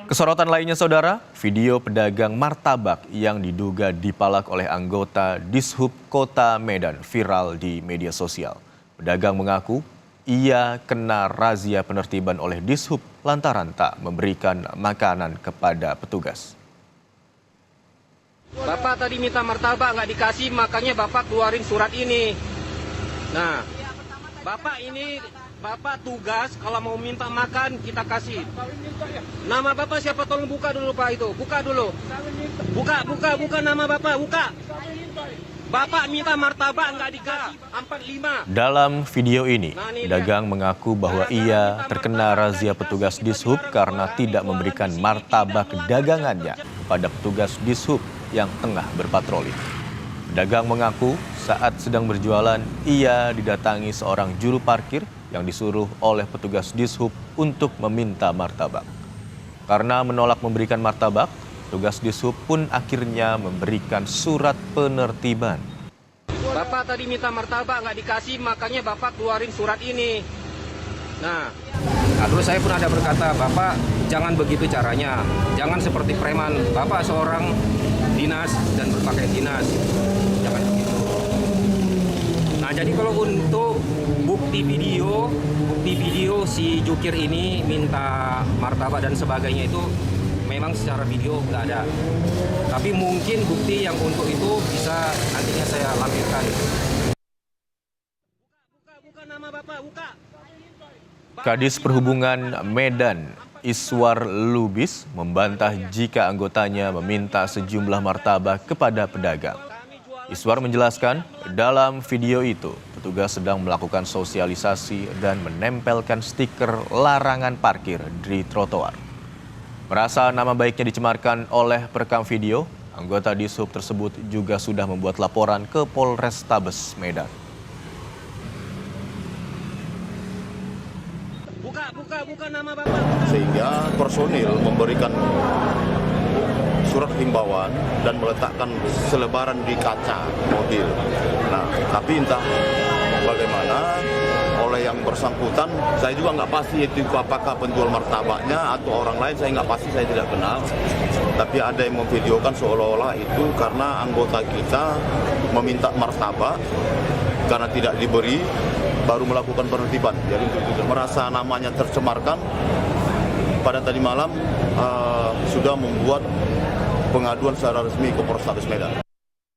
Kesorotan lainnya saudara, video pedagang martabak yang diduga dipalak oleh anggota Dishub Kota Medan viral di media sosial. Pedagang mengaku ia kena razia penertiban oleh Dishub lantaran tak memberikan makanan kepada petugas. Bapak tadi minta martabak nggak dikasih, makanya Bapak keluarin surat ini. Nah, Bapak tugas kalau mau minta makan kita kasih. Nama Bapak siapa? Tolong buka dulu Pak itu. Buka dulu. Buka nama Bapak, buka. Bapak minta martabak nggak dikasih, 45. Dalam video ini, pedagang mengaku bahwa ia terkena razia petugas Dishub karena tidak memberikan martabak dagangannya kepada petugas Dishub yang tengah berpatroli. Pedagang mengaku saat sedang berjualan, ia didatangi seorang juru parkir yang disuruh oleh petugas Dishub untuk meminta martabak. Karena menolak memberikan martabak, petugas Dishub pun akhirnya memberikan surat penertiban. Bapak tadi minta martabak nggak dikasih, makanya Bapak keluarin surat ini. Nah, terus saya pun ada berkata, Bapak jangan begitu caranya, jangan seperti preman. Bapak seorang dinas dan berpakaian dinas, jangan begitu. Nah, jadi kalau untuk bukti video si jukir ini minta martabak dan sebagainya itu memang secara video nggak ada. Tapi mungkin bukti yang untuk itu bisa nantinya saya lampirkan. Buka nama Bapak, buka. Kadis Perhubungan Medan, Iswar Lubis, membantah jika anggotanya meminta sejumlah martabak kepada pedagang. Iswar menjelaskan, dalam video itu, petugas sedang melakukan sosialisasi dan menempelkan stiker larangan parkir di trotoar. Merasa nama baiknya dicemarkan oleh perekam video, anggota Dishub tersebut juga sudah membuat laporan ke Polrestabes Medan. Buka nama Bapak. Sehingga personil memberikan surat himbauan dan meletakkan selebaran di kaca mobil. Nah, tapi entah bagaimana oleh yang bersangkutan, saya juga nggak pasti itu apakah penjual martabaknya atau orang lain, saya nggak pasti, saya tidak kenal. Tapi ada yang memvideokan seolah-olah itu karena anggota kita meminta martabak, karena tidak diberi, baru melakukan penertiban. Jadi untuk merasa namanya tercemarkan, pada tadi malam sudah membuat pengaduan secara resmi ke Polrestabes Medan.